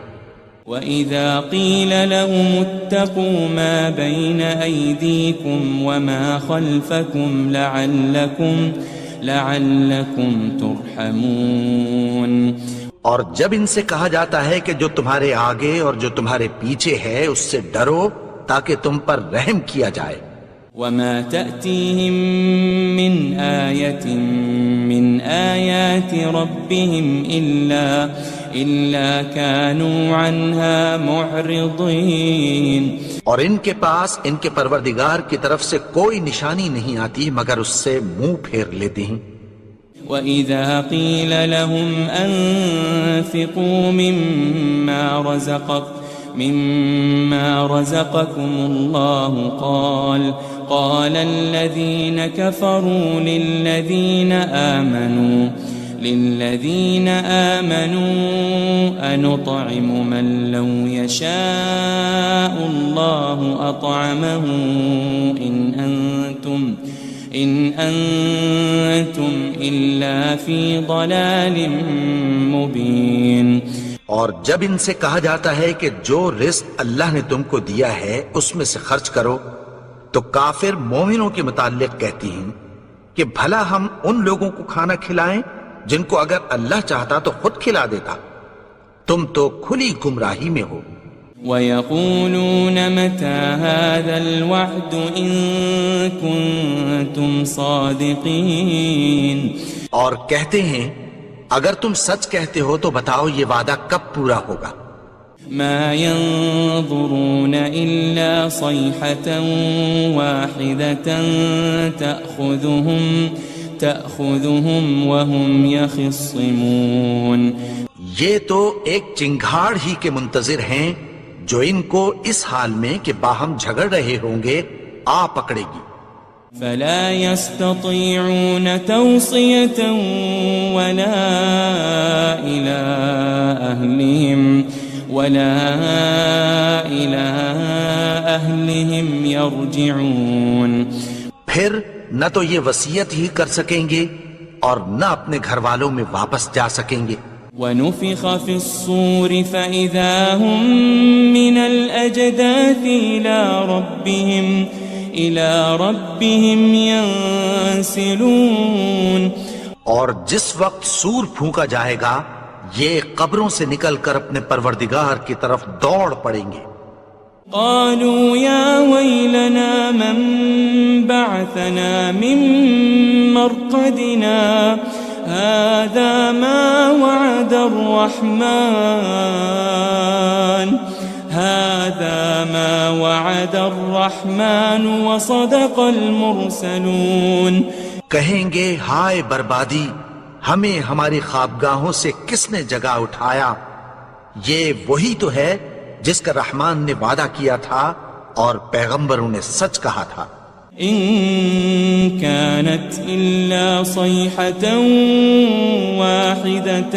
وَإِذَا قِيلَ لَهُمُ اتَّقُوا مَا بَيْنَ أَيْدِيكُمْ وَمَا خَلْفَكُمْ لَعَلَّكُمْ تُرْحَمُونَ، اور جب ان سے کہا جاتا ہے کہ جو تمہارے آگے اور جو تمہارے پیچھے ہے اس سے ڈرو تاکہ تم پر رحم کیا جائے۔ وَمَا تَأْتِيهِم مِّنْ آيَةٍ مِّنْ آيَاتِ رَبِّهِمْ إِلَّا كَانُوا عَنْهَا مُعْرِضِينَ، اور ان کے پاس ان کے پروردگار کی طرف سے کوئی نشانی نہیں آتی مگر اس سے منہ پھیر لیتے ہیں۔ وَإِذَا قِيلَ لَهُمْ أَنفِقُوا مِمَّا رَزَقَكُمُ اللَّهُ قَالَ الَّذِينَ كَفَرُوا لِلَّذِينَ آمَنُوا أَنُطْعِمُ مَن لَّوْ يَشَاءُ اللَّهُ أَطْعَمَهُ إن أنتم إلا في ضلال مبين. اور جب ان سے کہا جاتا ہے کہ جو رزق اللہ نے تم کو دیا ہے اس میں سے خرچ کرو، تو کافر مومنوں کے متعلق کہتی ہیں کہ بھلا ہم ان لوگوں کو کھانا کھلائیں جن کو اگر اللہ چاہتا تو خود کھلا دیتا، تم تو کھلی گمراہی میں ہو. وَيَقُولُونَ مَتَى هَذَا الْوَعْدُ إِن كُنتُمْ صَادِقِينَ. اور کہتے ہیں اگر تم سچ کہتے ہو تو بتاؤ یہ وعدہ کب پورا ہوگا. ما ينظرون إلا صيحة واحدة تأخذهم وهم يخصمون. یہ تو ایک چنگھاڑ ہی کے منتظر ہیں جو ان کو اس حال میں کہ باہم جھگڑ رہے ہوں گے آ پکڑے گی. فلا يستطيعون توصية ولا إلى أهلهم يرجعون. پھر نہ تو یہ وصیت ہی کر سکیں گے اور نہ اپنے گھر والوں میں واپس جا سکیں گے. ونفخ في الصور فإذا هم من الأجداث إلى ربهم ينسلون. اور جس وقت سور پھونکا جائے گا یہ قبروں سے نکل کر اپنے پروردگار کی طرف دوڑ پڑیں گے. قالوا يا ويلنا من بعثنا من مرقدنا هذا ما وعد الرحمن وصدق المرسلون. کہیں گے ہائے بربادی، ہمیں ہماری خوابگاہوں سے کس نے جگا اٹھایا، یہ وہی تو ہے جس کا رحمان نے وعدہ کیا تھا اور پیغمبروں نے سچ کہا تھا. إن كانت إلا صيحة واحدة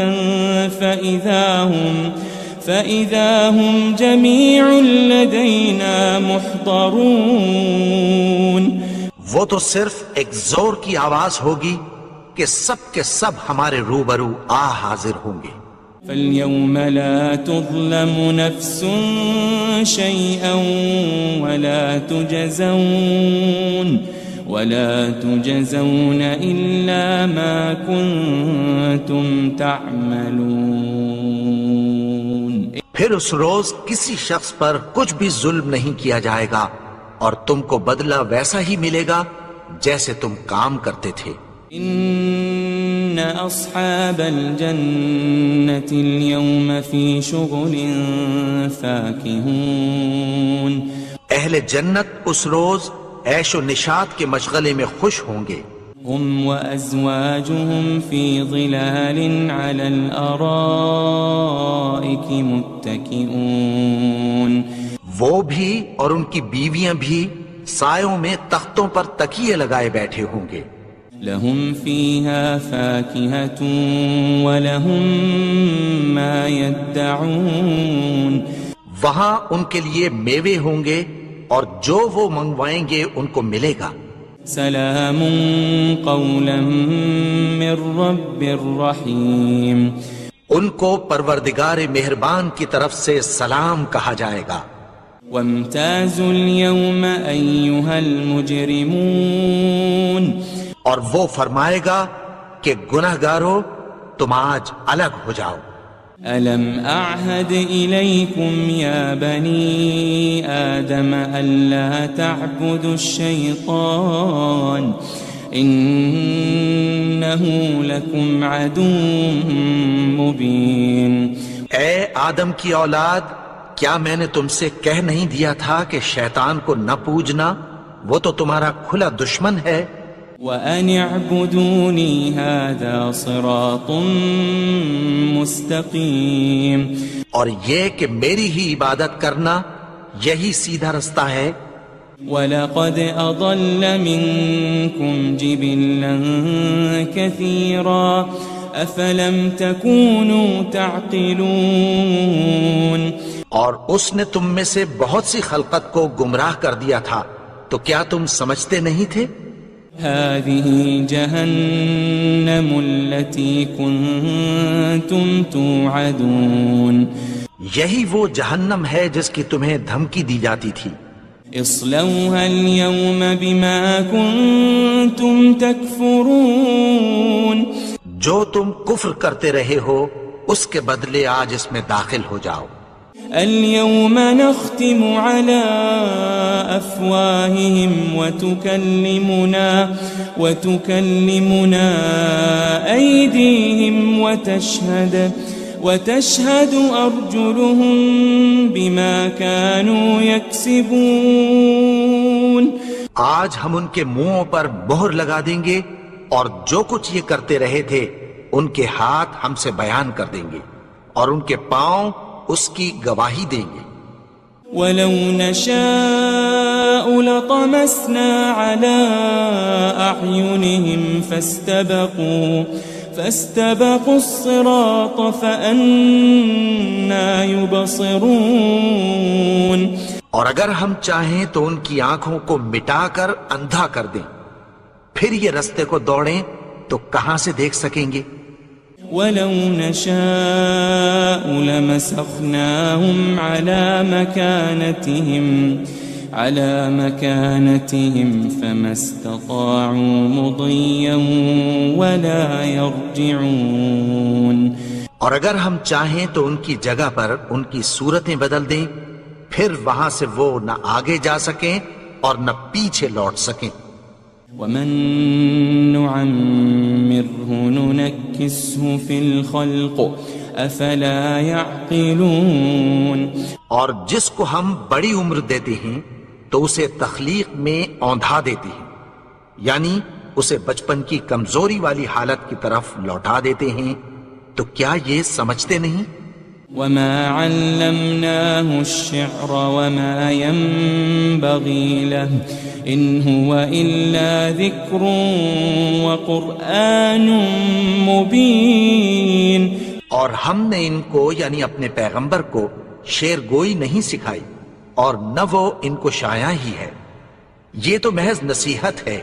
فإذا هم جميع لدينا محضرون. وہ تو صرف ایک زور کی آواز ہوگی کہ سب کے سب ہمارے روبرو آ حاضر ہوں گے. فاليوم لا تظلم نفس شيئا ولا تجزون إلا ما كنتم تعملون. پھر اس روز کسی شخص پر کچھ بھی ظلم نہیں کیا جائے گا اور تم کو بدلہ ویسا ہی ملے گا جیسے تم کام کرتے تھے. إن أصحاب الجنة اليوم في شغل فاكهون. اہل جنت اس روز عیش و نشاط کے مشغلے میں خوش ہوں گے. هم وأزواجهم في ظلال على الأرائك متكئون. وہ بھی اور ان کی بیویاں بھی سایوں میں تختوں پر تکیے لگائے بیٹھے ہوں گے. لهم فيها فاكهة ولهم ما يدعون. وہاں ان کے لیے میوے ہوں گے اور جو وہ منگوائیں گے ان کو ملے گا. سلام قولا من رب رحیم. ان کو پروردگار مہربان کی طرف سے سلام کہا جائے گا. وامتازوا اليوم أيها المجرمون. اور وہ فرمائے گا کہ گناہگارو تم آج الگ ہو جاؤ. ألم أعهد إليكم يا بني آدم ألا تعبدوا الشيطان إنه لكم عدو مبين. اے آدم کی اولاد، کیا میں نے تم سے کہہ نہیں دیا تھا کہ شیطان کو نہ پوجنا، وہ تو تمہارا کھلا دشمن ہے. وَأَنِ اعْبُدُونِي هَذَا صِرَاطٌ مُسْتَقِيمٌ. اور یہ کہ میری ہی عبادت کرنا یہی سیدھا رستہ ہے. وَلَقَدْ أَضَلَّ مِنْكُمْ جِبِلًّا كَثِيرًا أَفَلَمْ تَكُونُوا تَعْقِلُونَ. اور اس نے تم میں سے بہت سی خلقت کو گمراہ کر دیا تھا، تو کیا تم سمجھتے نہیں تھے؟ هذه جهنم التي كنتم توعدون یہی وہ جہنم ہے جس کی تمہیں دھمکی دی جاتی تھی. اصلوها اليوم بما كنتم تكفرون جو تم کفر کرتے رہے ہو اس کے بدلے آج اس میں داخل ہو جاؤ. اليوم نختم على أفواههم وتكلمنا أيديهم وتشهد أرجلهم بما كانوا يكسبون. آج ہم ان کے منہوں پر مہر لگا دیں گے اور جو کچھ یہ کرتے رہے تھے ان کے ہاتھ ہم سے بیان کر دیں گے اور ان کے پاؤں اس کی گواہی دیں گے. وَلَوْ نَشَاءُ لَطَمَسْنَا عَلَىٰ أَعْيُنِهِمْ فَاسْتَبَقُوا الصِّرَاطَ فَأَنَّىٰ يُبْصِرُونَ. اور اگر ہم چاہیں تو ان کی آنکھوں کو مٹا کر اندھا کر دیں، پھر یہ رستے کو دوڑیں تو کہاں سے دیکھ سکیں گے. وَلَوْ نَشَاءُ لَمَسَخْنَاهُمْ عَلَىٰ مَكَانَتِهِمْ فَمَا اسْتَطَاعُوا مُضِيًّا وَلَا يَرْجِعُونَ. اور اگر ہم چاہیں تو ان کی جگہ پر ان کی صورتیں بدل دیں، پھر وہاں سے وہ نہ آگے جا سکیں اور نہ پیچھے لوٹ سکیں. وَمَن نُعَمِّرْهُ نُنَكِّسْهُ فِي الْخَلْقِ أَفَلَا يَعْقِلُونَ. اور جس کو ہم بڑی عمر دیتے ہیں تو اسے تخلیق میں اوندھا دیتے ہیں، یعنی اسے بچپن کی کمزوری والی حالت کی طرف لوٹا دیتے ہیں. تو کیا یہ سمجھتے نہیں؟ وَمَا عَلَّمْنَاهُ الشِّعْرَ وَمَا يَنبَغِي لَهُ إِنْ هُوَ إِلَّا ذِكْرٌ وَقُرْآنٌ مُبِينٌ. اور ہم نے ان کو یعنی اپنے پیغمبر کو شعر گوئی نہیں سکھائی اور نہ وہ ان کو شایع ہی ہے، یہ تو محض نصیحت ہے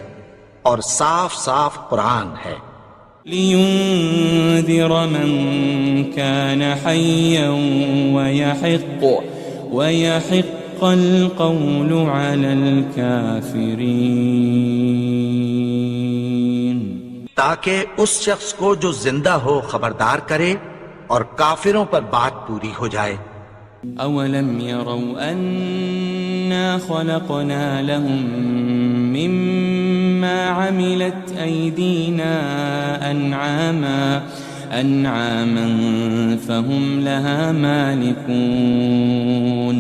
اور صاف صاف قرآن ہے. لِيُنذِرَ مَن كَانَ حَيًّا وَيَحِقَّ الْقَوْلُ عَلَى الْكَافِرِينَ. تاکہ اس شخص کو جو زندہ ہو خبردار کرے اور کافروں پر بات پوری ہو جائے. أَوَلَمْ يَرَوْا أَنَّا خَلَقْنَا لَهُم مِّمَّا عَمِلَتْ أَيْدِينَا أَنْعَامًا فَهُمْ لَهَا مَالِكُونَ.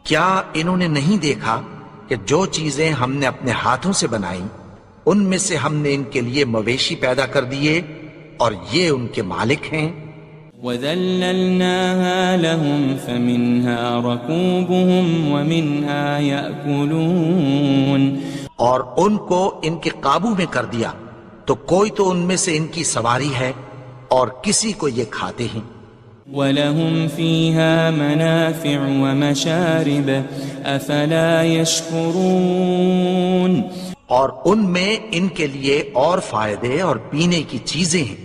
کیا انہوں نے نہیں دیکھا کہ جو چیزیں ہم نے اپنے ہاتھوں سے بنائیں ان میں سے ہم نے ان کے لیے مویشی پیدا کر دیے اور یہ ان کے مالک ہیں. وَذَلَّلْنَاهَا لَهُمْ فَمِنْهَا رَكُوبُهُمْ وَمِنْهَا يَأْكُلُونَ. اور ان کو ان کے قابو میں کر دیا تو کوئی تو ان میں سے ان کی سواری ہے اور کسی کو یہ کھاتے ہیں. وَلَهُمْ فِيهَا مَنَافِعُ وَمَشَارِبُ أَفَلَا يَشْكُرُونَ. اور ان میں ان کے لیے اور فائدے اور پینے کی چیزیں ہیں،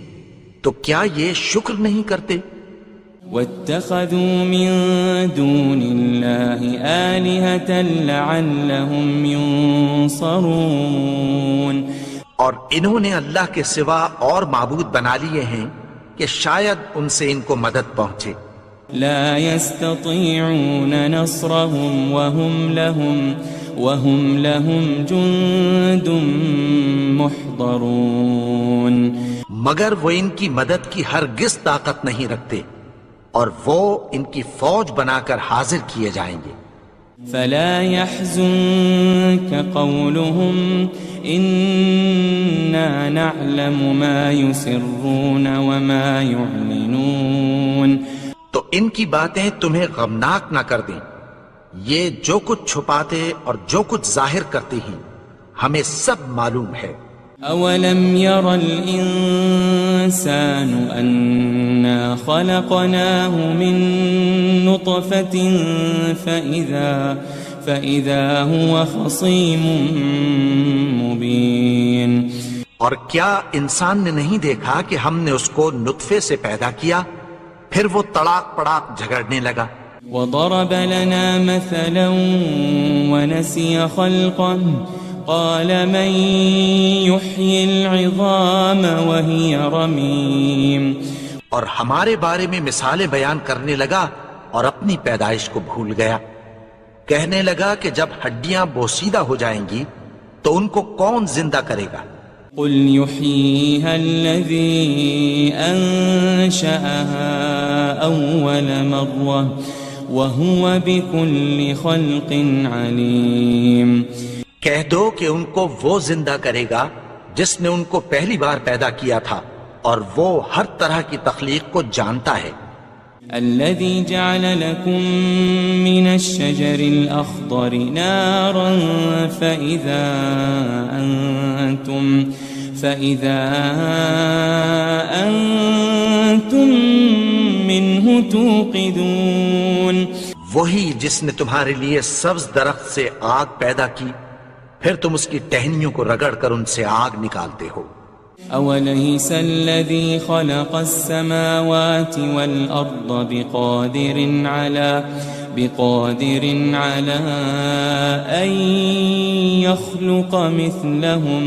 تو کیا یہ شکر نہیں کرتے؟ وَاتَّخَذُوا مِن دُونِ اللَّهِ آلِهَةً لَعَلَّهُمْ يُنصَرُونَ. اور انہوں نے اللہ کے سوا اور معبود بنا لیے ہیں کہ شاید ان سے ان کو مدد پہنچے. لا يستطيعون نصرهم وهم لهم جند محضرون. مگر وہ ان کی مدد کی ہرگز طاقت نہیں رکھتے اور وہ ان کی فوج بنا کر حاضر کیے جائیں گے. فلا يحزنك قولهم إنا نعلم ما يسرون وما يعلنون. تو ان کی باتیں تمہیں غمناک نہ کر دیں، یہ جو کچھ چھپاتے اور جو کچھ ظاہر کرتے ہیں ہمیں سب معلوم ہے. أولم ير الإنسان أنا خلقناه من نطفة فإذا هو خصيم مبين اور کیا انسان نے نہیں دیکھا کہ ہم نے اس کو نطفے سے پیدا کیا پھر وہ تڑاک پڑاک جھگڑنے لگا؟ وضرب لنا مثلا ونسي خلقه قال من يحيي العظام وهي رميم اور ہمارے بارے میں مثالیں بیان کرنے لگا اور اپنی پیدائش کو بھول گیا. کہنے لگا کہ جب ہڈیاں بوسیدہ ہو جائیں گی تو ان کو کون زندہ کرے گا؟ قل يحييها الذي أنشأها أول مرة وهو بكل خلق عليم. کہہ دو کہ ان کو وہ زندہ کرے گا جس نے ان کو پہلی بار پیدا کیا تھا اور وہ ہر طرح کی تخلیق کو جانتا ہے. الذي جعل لكم من الشجر الأخضر نارا فإذا أنتم منه توقدون. وہی جس نے تمہارے لیے سبز درخت سے آگ پیدا کی پھر تم اس کی ٹہنیوں کو رگڑ کر ان سے آگ نکالتے ہو. أوليس الذي خلق السماوات والأرض بقادر على أن يخلق مثلهم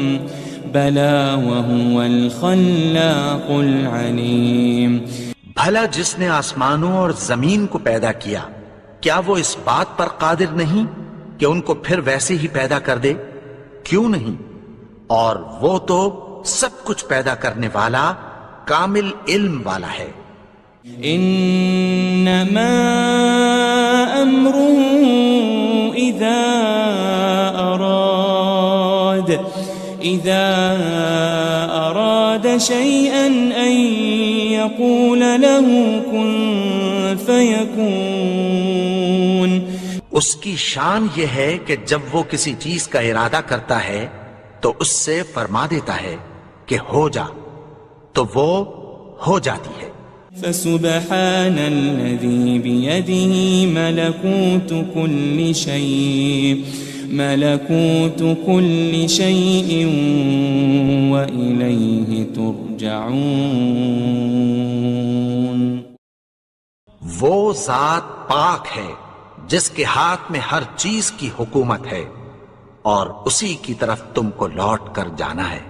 بلى وهو الخلاق العليم. بھلا جس نے آسمانوں اور زمین کو پیدا کیا کیا وہ اس بات پر قادر نہیں کہ ان کو پھر ویسے ہی پیدا کر دے؟ کیوں نہیں؟ اور وہ تو سب کچھ پیدا کرنے والا کامل علم والا ہے. انما امره اذا اراد شيئا ان يقول له كن فيكون. اس کی شان یہ ہے کہ جب وہ کسی چیز کا ارادہ کرتا ہے تو اس سے فرما دیتا ہے کہ ہو جا تو وہ ہو جاتی ہے. فسبحان الذي بيده ملكوت كل شيء وإليه ترجعون. وہ ذات پاک ہے جس کے ہاتھ میں ہر چیز کی حکومت ہے اور اسی کی طرف تم کو لوٹ کر جانا ہے.